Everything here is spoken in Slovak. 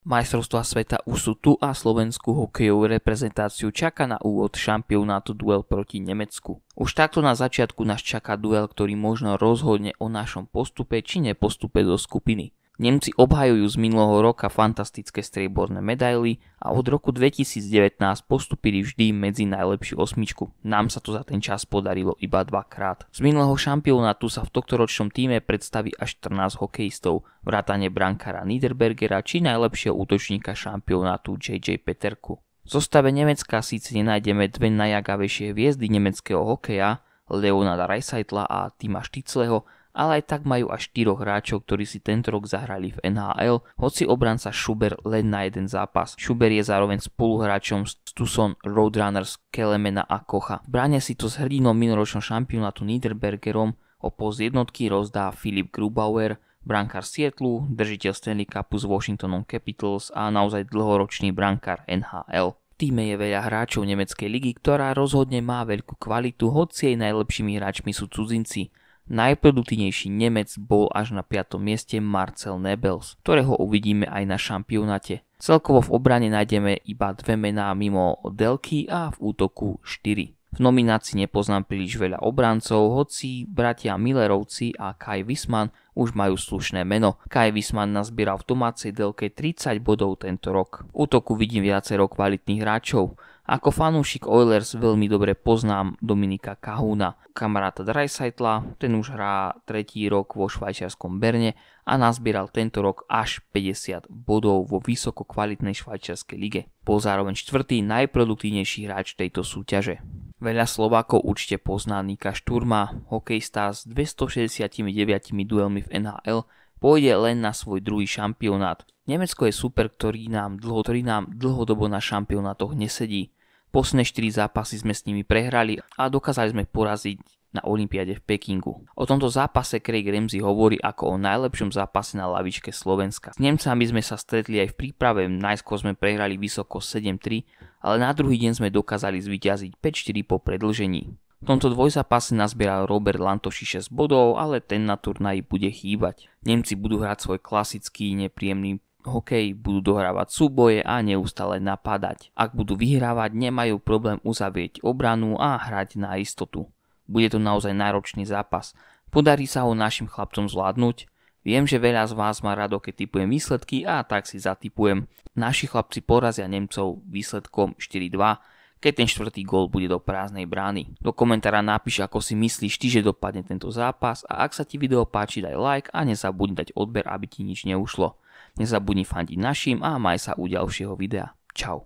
Majstrovstvá sveta už sú tu a slovenskú hokejovú reprezentáciu čaká na úvod šampionátu duel proti Nemecku. Už takto na začiatku nás čaká duel, ktorý možno rozhodne o našom postupe či nepostupe do skupiny. Nemci obhajujú z minulého roka fantastické strieborné medaily a od roku 2019 postupili vždy medzi najlepšiu osmičku. Nám sa to za ten čas podarilo iba dvakrát. Z minulého šampionátu sa v tohtoročnom tíme predstaví až 14 hokejistov, vrátane brankára Niederbergera či najlepšieho útočníka šampionátu JJ Peterku. V zostave Nemecka síce nenájdeme dve najjagavejšie hviezdy nemeckého hokeja, Leona Draisaitl'a a Tima Štycleho, ale aj tak majú až 4 hráčov, ktorí si tento rok zahrali v NHL, hoci obranca Schuber len na jeden zápas. Schuber je zároveň spoluhráčom z Tucson Roadrunners Kelemena a Kocha. V bráne si to s hrdinom minuloročného šampionátu Niederbergerom o post jednotky rozdá Filip Grubauer, brankár Seattlu, držiteľ Stanley Cupu s Washingtonom Capitals a naozaj dlhoročný brankár NHL. V tíme je veľa hráčov nemeckej ligy, ktorá rozhodne má veľkú kvalitu, hoci jej najlepšími hráčmi sú cudzinci. Najproduktívnejší Nemec bol až na 5. mieste Marcel Nebels, ktorého uvidíme aj na šampionáte. Celkovo v obrane nájdeme iba 2 mená mimo Delky a v útoku 4. V nominácii nepoznám príliš veľa obrancov, hoci bratia Millerovci a Kai Wisman už majú slušné meno. Kai Wisman nazbieral v domácej Delke 30 bodov tento rok. V útoku vidím viacero kvalitných hráčov. Ako fanúšik Oilers veľmi dobre poznám Dominika Kahuna, kamaráta Draisaitla, ten už hrá 3. rok vo švajčiarskom Berne a nazbieral tento rok až 50 bodov vo vysoko kvalitnej švajčiarskej lige. Bol zároveň 4. najproduktívnejší hráč tejto súťaže. Veľa Slovákov určite pozná Nika Šturma, hokejista s 269 duelmi v NHL, pôjde len na svoj druhý šampionát. Nemecko je super, ktorý nám dlhodobo na šampionátoch nesedí. Posledné 4 zápasy sme s nimi prehrali a dokázali sme poraziť na olympiáde v Pekingu. O tomto zápase Craig Ramsey hovorí ako o najlepšom zápase na lavičke Slovenska. S Nemcami sme sa stretli aj v príprave, najskôr sme prehrali vysoko 7-3, ale na druhý deň sme dokázali zvíťaziť 5-4 po predĺžení. V tomto dvojzápase nazbieral Robert Lantoši 6 bodov, ale ten na turnaji bude chýbať. Nemci budú hrať svoj klasický nepríjemný hokej, budú dohrávať súboje a neustále napádať. Ak budú vyhrávať, nemajú problém uzavrieť obranu a hrať na istotu. Bude to naozaj náročný zápas. Podarí sa ho našim chlapcom zvládnuť? Viem, že veľa z vás má rado, keď tipujem výsledky a tak si zatipujem. Naši chlapci porazia Nemcov výsledkom 4-2, keď ten 4. gól bude do prázdnej brány. Do komentára napíš, ako si myslíš ty, že dopadne tento zápas a ak sa ti video páči, daj like a nezabudni dať odber, aby ti nič neušlo. Nezabudni fandiť našim a maj sa u ďalšieho videa. Čau.